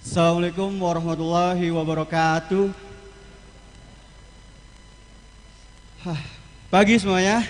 Assalamualaikum warahmatullahi wabarakatuh. Pagi semuanya.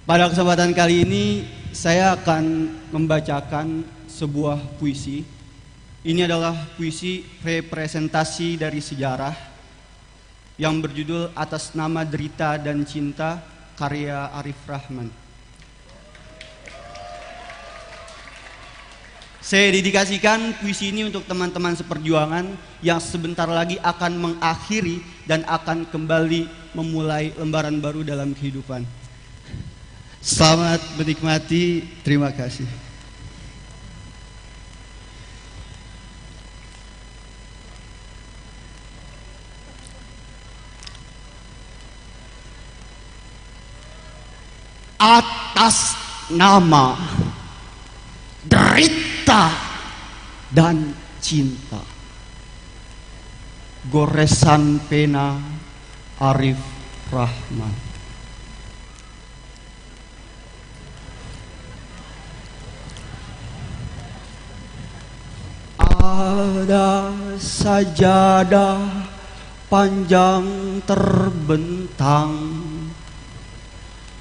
Pada kesempatan kali ini saya akan membacakan sebuah puisi. Ini adalah puisi representasi dari sejarah yang berjudul Atas Nama Derita dan Cinta, karya Arif Rahman. Saya dedikasikan puisi ini untuk teman-teman seperjuangan yang sebentar lagi akan mengakhiri dan akan kembali memulai lembaran baru dalam kehidupan. Selamat menikmati, terima kasih. Atas nama derita dan cinta, goresan pena Arif Rahman. Ada sajadah panjang terbentang,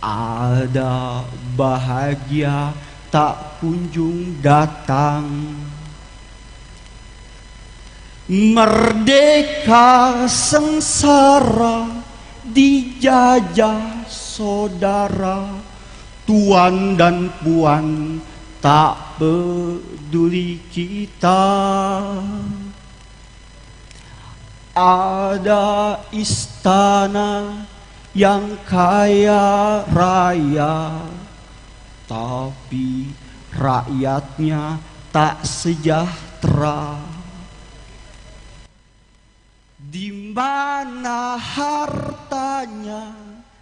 ada bahagia tak kunjung datang. Merdeka sengsara dijajah saudara, tuan dan puan tak peduli kita. Ada istana yang kaya raya, tapi rakyatnya tak sejahtera. Di mana hartanya,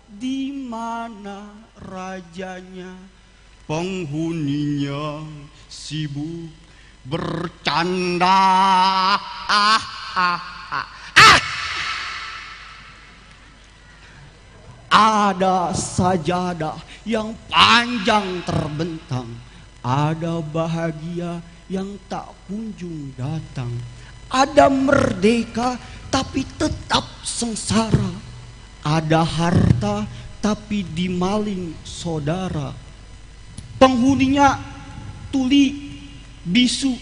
di mana rajanya, penghuninya sibuk bercanda. Ada sajadah yang panjang terbentang, ada bahagia yang tak kunjung datang. Ada merdeka tapi tetap sengsara, ada harta tapi dimaling saudara. Penghuninya tuli, bisu,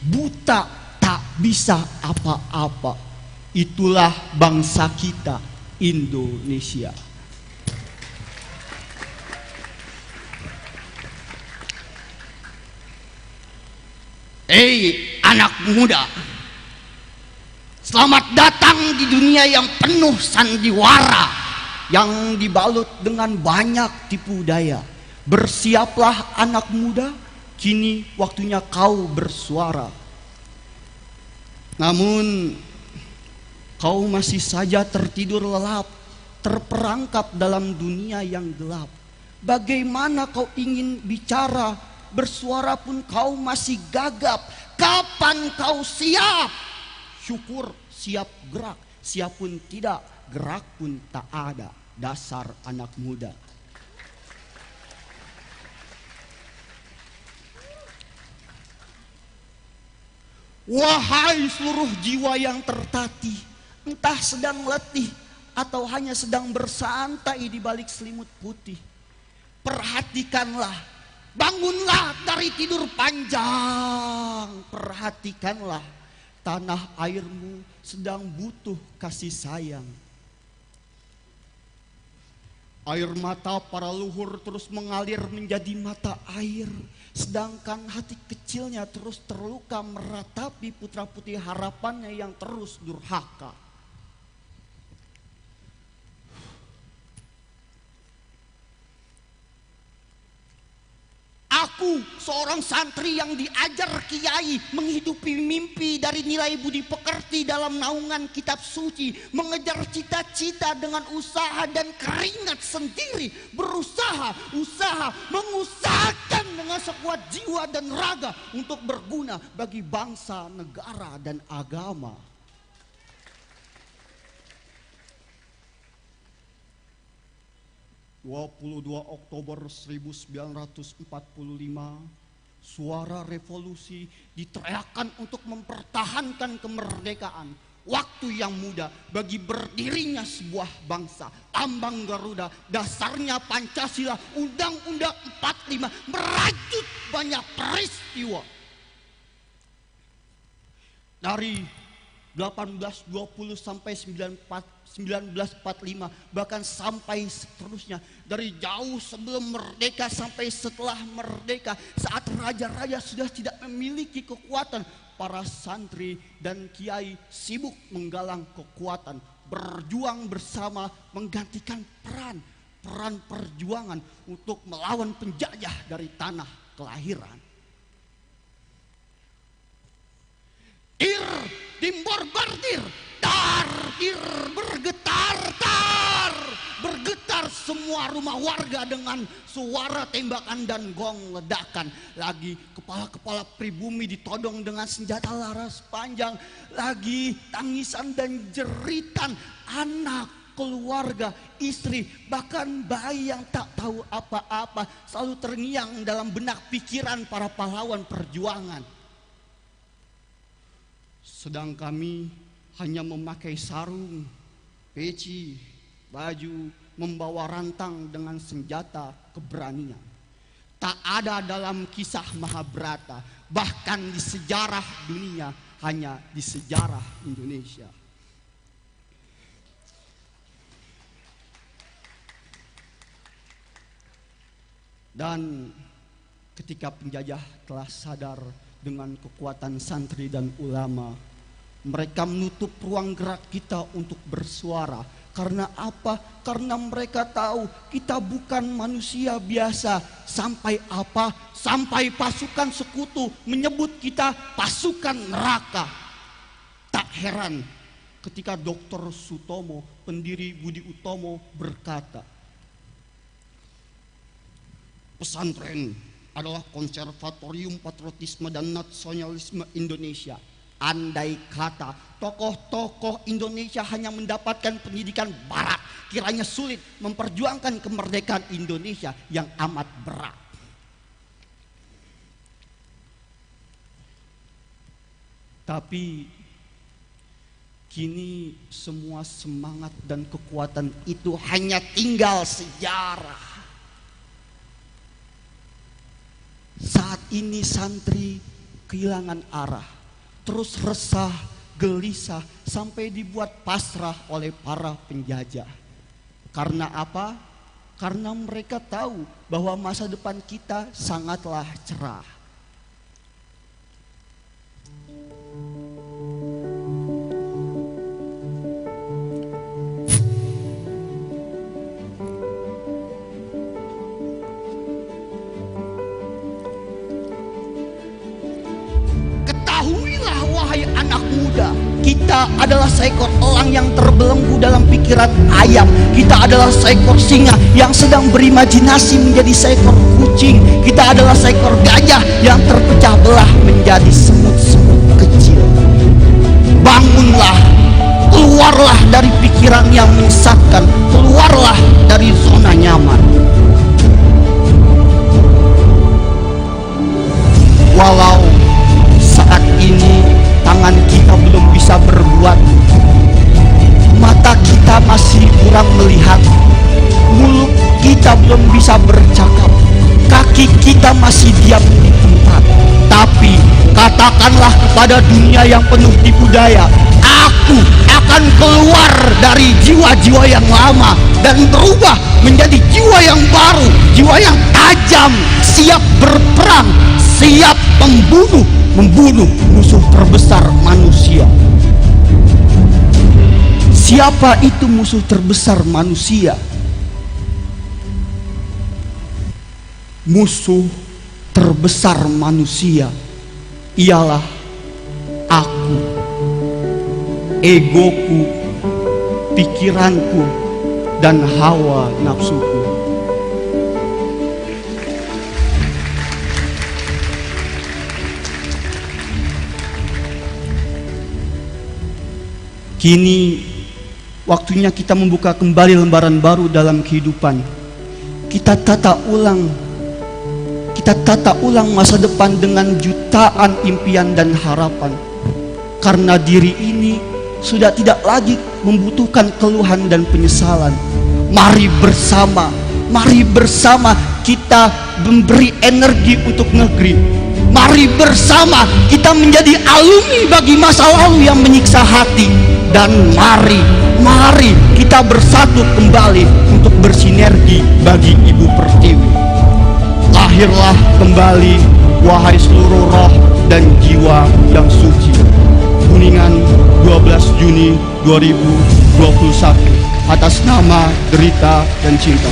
buta, tak bisa apa-apa. Itulah bangsa kita, Indonesia. Anak muda, selamat datang di dunia yang penuh sandiwara, yang dibalut dengan banyak tipu daya. Bersiaplah anak muda, kini waktunya kau bersuara. Namun kau masih saja tertidur lelap, terperangkap dalam dunia yang gelap. Bagaimana kau ingin bicara, bersuara pun kau masih gagap. Kapan kau siap? Syukur siap gerak, siap pun tidak, gerak pun tak ada. Dasar anak muda. Wahai seluruh jiwa yang tertatih, entah sedang letih atau hanya sedang bersantai di balik selimut putih, perhatikanlah, bangunlah dari tidur panjang. Perhatikanlah, tanah airmu sedang butuh kasih sayang. Air mata para luhur terus mengalir menjadi mata air, sedangkan hati kecilnya terus terluka meratapi putra putri harapannya yang terus durhaka. Aku seorang santri yang diajar kiai menghidupi mimpi dari nilai budi pekerti dalam naungan kitab suci, mengejar cita-cita dengan usaha dan keringat sendiri, berusaha, mengusahakan dengan sekuat jiwa dan raga untuk berguna bagi bangsa, negara, dan agama. 22 Oktober 1945, Suara revolusi diteriakkan untuk mempertahankan kemerdekaan. Waktu yang mudah bagi berdirinya sebuah bangsa. Lambang Garuda, dasarnya Pancasila, Undang-Undang 45 merajut banyak peristiwa. Dari 1820 sampai 1945, bahkan sampai seterusnya, dari jauh sebelum merdeka sampai setelah merdeka, saat raja-raja sudah tidak memiliki kekuatan, para santri dan kiai sibuk menggalang kekuatan, berjuang bersama, menggantikan peran perjuangan untuk melawan penjajah dari tanah kelahiran. Ir, dimbor berdir, dar, ir, bergetar, tar. Bergetar semua rumah warga dengan suara tembakan dan gong ledakan. Lagi kepala-kepala pribumi ditodong dengan senjata laras panjang. Lagi tangisan dan jeritan anak, keluarga, istri, bahkan bayi yang tak tahu apa-apa selalu terngiang dalam benak pikiran para pahlawan perjuangan. Sedang kami hanya memakai sarung, peci, baju, membawa rantang dengan senjata keberanian. Tak ada dalam kisah Mahabharata, bahkan di sejarah dunia, hanya di sejarah Indonesia. Dan ketika penjajah telah sadar dengan kekuatan santri dan ulama, mereka menutup ruang gerak kita untuk bersuara. Karena apa? Karena mereka tahu kita bukan manusia biasa. Sampai apa? Sampai pasukan sekutu menyebut kita pasukan neraka. Tak heran ketika Dr. Sutomo, pendiri Budi Utomo, berkata, pesantren adalah konservatorium patriotisme dan nasionalisme Indonesia. Andai kata tokoh-tokoh Indonesia hanya mendapatkan pendidikan barat, kiranya sulit memperjuangkan kemerdekaan Indonesia yang amat berat. Tapi kini semua semangat dan kekuatan itu hanya tinggal sejarah. Saat ini santri kehilangan arah, terus resah, gelisah, sampai dibuat pasrah oleh para penjajah. Karena apa? Karena mereka tahu bahwa masa depan kita sangatlah cerah. Ketahuilah wahai anak muda, kita adalah seekor elang yang terbelenggu dalam pikiran ayam. Kita adalah seekor singa yang sedang berimajinasi menjadi seekor kucing. Kita adalah seekor gajah yang terpecah belah menjadi semut-semut kecil. Bangunlah, keluarlah dari pikiran yang menyesatkan, keluarlah dari zona nyaman. Walau saat ini tangan kita belum bisa berbuat, mata kita masih kurang melihat, mulut kita belum bisa bercakap, kaki kita masih diam di tempat. Tapi katakanlah kepada dunia yang penuh tipu daya, aku akan keluar dari jiwa-jiwa yang lama dan berubah menjadi jiwa yang baru, jiwa yang tajam, siap berperang, siap membunuh musuh terbesar manusia. Siapa itu musuh terbesar manusia? Musuh terbesar manusia ialah aku, egoku, pikiranku, dan hawa nafsuku. Kini waktunya kita membuka kembali lembaran baru dalam kehidupan. Kita tata ulang, kita tata ulang masa depan dengan jutaan impian dan harapan. Karena diri ini sudah tidak lagi membutuhkan keluhan dan penyesalan. Mari bersama kita memberi energi untuk negeri. Mari bersama kita menjadi alumni bagi masa lalu yang menyiksa hati. Dan mari kita bersatu kembali untuk bersinergi bagi Ibu Pertiwi. Lahirlah kembali, wahai seluruh roh dan jiwa yang suci. Kuningan, 12 Juni 2021, atas nama Derita dan Cinta.